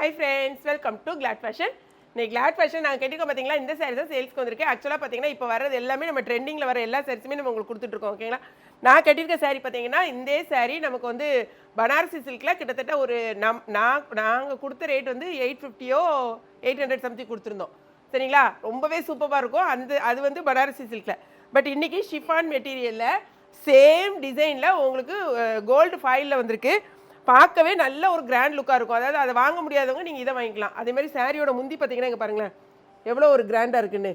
Hi friends, welcome to Glad Fashion. இன்னைக்கு Glad Fashion நாங்கள் கேட்டிருக்கோம் பார்த்தீங்களா, இந்த சாரீஸ் தான் சேல்ஸ்க்கு வந்திருக்கு. ஆக்சுவலாக பார்த்தீங்கன்னா இப்போ வர்றது எல்லாமே நம்ம ட்ரெண்டிங்கில் வர எல்லா சாரீஸுமே நம்ம உங்களுக்கு கொடுத்துட்ருக்கோம். ஓகேங்களா, நான் கட்டியிருக்க சாரீ பார்த்தீங்கன்னா இந்த சாரீ நமக்கு வந்து பனாரசி சில்கில் கிட்டத்தட்ட ஒரு நாங்கள் கொடுத்த ரேட் வந்து 850 800 சம்திங் கொடுத்துருந்தோம். சரிங்களா, ரொம்பவே சூப்பராக இருக்கும். அது வந்து பனாரசி சில்கில். பட் இன்றைக்கி ஷிஃபான் மெட்டீரியலில் சேம் டிசைனில் உங்களுக்கு கோல்டு ஃபாயிலில் வந்திருக்கு. பார்க்கவே நல்ல ஒரு கிராண்ட் லுக்காக இருக்கும். அதாவது அதை வாங்க முடியாதவங்க நீங்கள் இதை வாங்கிக்கலாம். அதேமாதிரி சாரியோட முந்தி பார்த்தீங்கன்னா இங்கே பாருங்களேன் எவ்வளோ ஒரு கிராண்டாக இருக்குன்னு.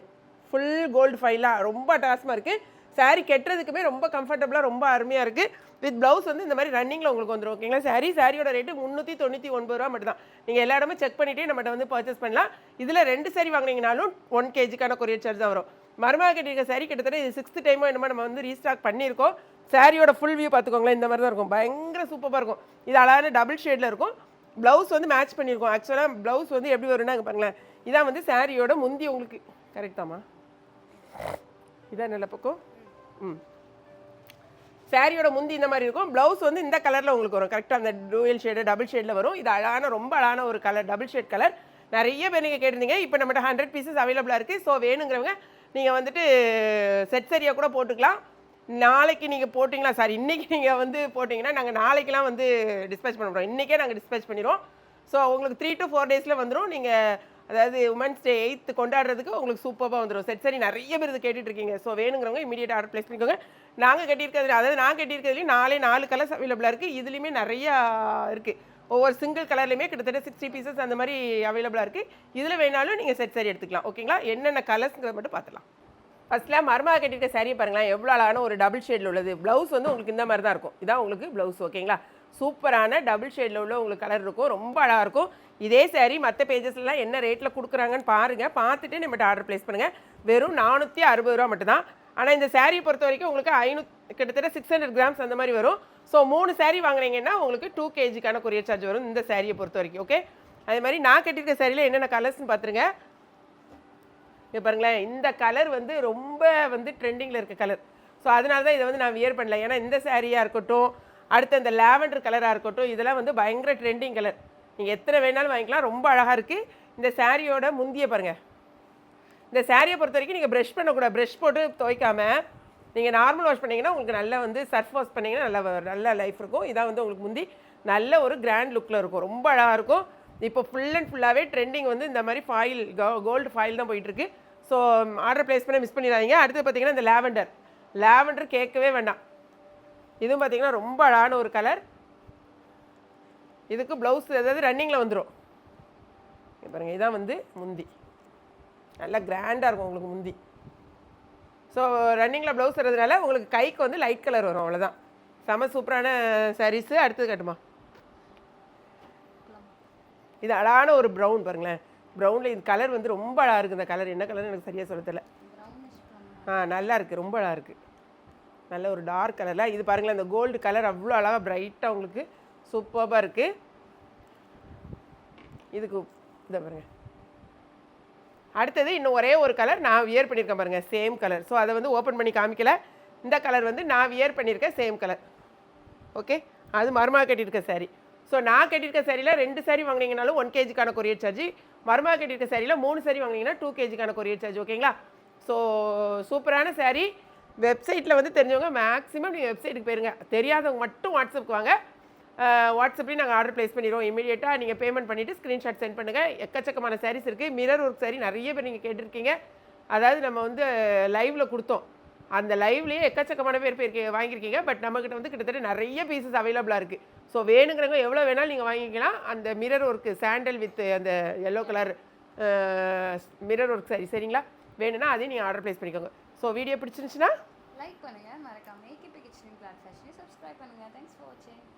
ஃபுல் கோல்டு ஃபைலாக ரொம்ப அட்டாசமாக இருக்குது. சாரீ கெட்டுறதுக்குமே ரொம்ப கம்ஃபர்டபுளாக ரொம்ப அருமையாக இருக்குது. வித் ப்ளவுஸ் வந்து இந்த மாதிரி ரன்னிங்கில் உங்களுக்கு வந்துடும். ஓகேங்களா, சாரியோட ரேட்டு 399 ரூபா மட்டும் தான். நீங்கள் எல்லா இடமும் செக் பண்ணிவிட்டு நம்மகிட்ட வந்து பர்ச்சேஸ் பண்ணலாம். இதில் 2 சாரீ வாங்கினீங்கனாலும் 1 kgக்கான கொரியர் சார்ஜ் தான் வரும். மருமக கட்டியிருக்க சாரீ கிட்டத்தட்ட இது 6th டைமோ என்னமோ நம்ம வந்து ரீஸ்டாக் பண்ணியிருக்கோம். சாரியோட ஃபுல் வியூ பார்த்துக்கோங்களேன், இந்த மாதிரி தான் இருக்கும். பயங்கர சூப்பராக இருக்கும். இது அழகான டபுள் ஷேடில் இருக்கும். ப்ளவுஸ் வந்து மேட்ச் பண்ணியிருக்கோம். ஆக்சுவலாக ப்ளவுஸ் வந்து எப்படி வரும்னா இங்கே பாருங்களேன், இதான் வந்து சாரியோட முந்தி உங்களுக்கு கரெக்டாமா, இதான் நல்ல பக்கம். சாரியோட முந்தி இந்த மாதிரி இருக்கும். ப்ளவுஸ் வந்து இந்த கலரில் உங்களுக்கு வரும். கரெக்டாக அந்த டூயல் ஷேடு டபுள் ஷேடில் வரும். இது அழகான ரொம்ப அழகான ஒரு கலர், டபுள் ஷேட் கலர். நிறைய பேர் நீங்கள் கேட்டிருந்தீங்க. இப்போ நம்மகிட்ட 100 பீசஸ் அவைலபிளாக இருக்குது. ஸோ வேணுங்கிறவங்க நீங்கள் வந்துட்டு செட் சரியாக கூட போட்டுக்கலாம். நாளைக்கு நீங்கள் போட்டிங்களா, சாரி இன்றைக்கி நீங்கள் வந்து போட்டிங்கன்னா நாங்கள் நாளைக்கெலாம் வந்து டிஸ்பேச் பண்ண போகிறோம். இன்றைக்கே நாங்கள் டிஸ்பேச் பண்ணிடுவோம். ஸோ உங்களுக்கு 3 to 4 டேஸில் வந்துடும். நீங்கள் அதாவது உமன்ஸ் டே 8th கொண்டாடுறதுக்கு உங்களுக்கு சூப்பராக வந்துடும். செட் சரி நிறைய பேர் இது கேட்டுட்ருக்கீங்க. ஸோ வேணுங்கிறவங்க இமீடியட் ஆர்டர் ப்ளேஸ் பண்ணிக்கோங்க. நாங்கள் கட்டியிருக்கிறது, அதாவது நான் கட்டியிருக்கிறதுலையும் 4 கலர்ஸ் அவைலபிளாக இருக்குது. இதுலேயுமே நிறையா இருக்குது. ஒவ்வொரு சிங்கிள் கலர்லையுமே கிட்டத்தட்ட 60 பீசஸ் அந்த மாதிரி அவைலபிளாக இருக்குது. இதில் வேணாலும் நீங்கள் செட் சரி எடுத்துக்கலாம். ஓகேங்களா, என்னென்ன கலர்ஸுங்கிறத மட்டும் பார்த்துலாம். ஃபஸ்ட்டில் மருமக கட்டியிருக்க சாரியை பாருங்களேன், எவ்வளோ அழகான ஒரு டபுள் ஷேடில் உள்ளது. ப்ளவுஸ் வந்து உங்களுக்கு இந்த மாதிரி தான் இருக்கும். இதான் உங்களுக்கு ப்ளவுஸ். ஓகேங்களா, சூப்பரான டபுள் ஷேடில் உள்ள உங்களுக்கு கலர் இருக்கும். ரொம்ப அழகாக இருக்கும். இதே சாரீ மற்ற பேஜஸ்லாம் என்ன ரேட்டில் கொடுக்குறாங்கன்னு பாருங்கள். பார்த்துட்டு நம்மகிட்ட ஆர்டர் ப்ளேஸ் பண்ணுங்கள். வெறும் 460 ரூபா மட்டும்தான். ஆனால் இந்த சாரியை பொறுத்த வரைக்கும் உங்களுக்கு கிட்டத்தட்ட 600 கிராம்ஸ் அந்த மாதிரி வரும். ஸோ 3 சாரீ வாங்குறீங்கன்னா உங்களுக்கு 2 kgக்கான கொரியர் சார்ஜ் வரும் இந்த சாரியை பொறுத்த வரைக்கும். ஓகே, அதே மாதிரி நான் கட்டியிருக்க சாரியில் என்னென்ன கலர்ஸ்ன்னு பார்த்துருங்க. இங்கே பாருங்களேன், இந்த கலர் வந்து ரொம்ப வந்து ட்ரெண்டிங்கில் இருக்க கலர். ஸோ அதனால தான் இதை வந்து நான் வியர் பண்ணல. ஏன்னா இந்த சாரியாக இருக்கட்டும், அடுத்த இந்த லேவண்டர் கலராக இருக்கட்டும், இதெல்லாம் வந்து பயங்கர ட்ரெண்டிங் கலர். நீங்கள் எத்தனை வேணாலும் வாங்கிக்கலாம். ரொம்ப அழகாக இருக்குது. இந்த சாரியோட முந்தியை பாருங்கள். இந்த சாரியை பொறுத்த வரைக்கும் நீங்கள் ப்ரஷ் பண்ணக்கூடாது. ப்ரஷ் போட்டு துவைக்காமல் நீங்கள் நார்மல் வாஷ் பண்ணிங்கன்னா உங்களுக்கு நல்லா வந்து சர்ஃப் வாஷ் பண்ணிங்கன்னா நல்ல லைஃப் இருக்கும். இதான் வந்து உங்களுக்கு முந்தி நல்ல ஒரு கிராண்ட் லுக்கில் இருக்கும். ரொம்ப அழகாக இருக்கும். இப்போ ஃபுல் அண்ட் ஃபுல்லாகவே ட்ரெண்டிங் வந்து இந்த மாதிரி ஃபாயில் கோல்டு ஃபாயில் தான் போயிட்டுருக்கு. ஸோ ஆர்டர் ப்ளேஸ் பண்ண மிஸ் பண்ணிடாதீங்க. அடுத்து பார்த்தீங்கன்னா இந்த லேவண்டர் கேட்கவே வேண்டாம். இதுவும் பார்த்தீங்கன்னா ரொம்ப அழகான ஒரு கலர். இதுக்கு ப்ளவுஸ் ஏதாவது ரன்னிங்கில் வந்துடும். பாருங்கள், இதான் வந்து முந்தி. நல்லா கிராண்டாக இருக்கும் உங்களுக்கு முந்தி. ஸோ ரன்னிங்கில் ப்ளவுஸ் வர்றதுனால உங்களுக்கு கைக்கு வந்து லைட் கலர் வரும். அவ்வளோதான். செம சூப்பரான சாரீஸு. அடுத்தது கட்டுமா, இது அழகான ஒரு ப்ரௌன் பாருங்களேன். ப்ரௌனில் இது கலர் வந்து ரொம்ப அழகாக இருக்குது. இந்த கலர் என்ன கலர்னு எனக்கு சரியாக சொல்ல தெரியல. நல்லா இருக்குது, ரொம்ப அழகாக இருக்குது. நல்ல ஒரு டார்க் கலரில் இது பாருங்களேன். இந்த கோல்டு கலர் அவ்வளோ அழகாக ப்ரைட்டாக உங்களுக்கு சூப்பராக இருக்குது. இதுக்கு இதை பாருங்கள். அடுத்தது இன்னும் ஒரே ஒரு கலர் நான் வியர் பண்ணியிருக்கேன் பாருங்கள், சேம் கலர். ஸோ அதை வந்து ஓப்பன் பண்ணி காமிக்கல. இந்த கலர் வந்து நான் வியர் பண்ணியிருக்கேன், சேம் கலர். ஓகே, அது மருமக கட்டியிருக்க சாரீ. ஸோ நான் கட்டியிருக்க சாரியில் 2 சாரீ வாங்கினீங்கனாலும் 1 kgக்கான கொரியர் சார்ஜ். மருமக கட்டியிருக்க சாரியில் 3 சாரீ வாங்கினீங்கன்னா 2 kgக்கான கொரியர் சார்ஜ். ஓகேங்களா, ஸோ சூப்பரான சாரீ. வெப்சைட்டில் வந்து தெரிஞ்சவங்க மேக்ஸிமம் நீங்கள் வெப்சைட்டுக்கு போயிருங்க. தெரியாதவங்க மட்டும் வாட்ஸ்அப்புக்கு வாங்க. வாட்ஸ்அப்லேயும் நாங்கள் ஆர்டர் ப்ளேஸ் பண்ணிடுவோம். இமீடியட்டாக நீங்கள் பேமெண்ட் பண்ணிவிட்டு ஸ்க்ரீன்ஷாட் சென்ட் பண்ணுங்கள். எக்கச்சக்கமான சாரீஸ் இருக்குது. மிரர் ஒர்க் சாரீ நிறைய பேர் நீங்கள் கேட்டிருக்கீங்க. அதாவது நம்ம வந்து லைவில் கொடுத்தோம். அந்த லைவ்லேயே எக்கச்சக்கமான பேர் வாங்கியிருக்கீங்க. பட் நம்மக்கிட்ட வந்து கிட்டத்தட்ட நிறைய பீசஸ் அவைலபிளாக இருக்குது. ஸோ வேணுங்கிறவங்க எவ்வளோ வேணாலும் நீங்கள் வாங்கிக்கலாம். அந்த மிரர் ஒர்க்கு சாண்டல் வித் அந்த yellow colour mirror work sorry சரிங்களா, வேணும்னா அதையும் நீங்கள் ஆர்டர் ப்ளேஸ் பண்ணிக்கோங்க. ஸோ வீடியோ பிடிச்சிருந்துச்சுன்னா லைக் பண்ணுங்கள், மறக்காம ஏகேபி கிச்சன் கிளாட் ஃபேஷனை சப்ஸ்கிரைப் பண்ணுங்கள். தேங்க்ஸ் ஃபார் வாட்சிங்.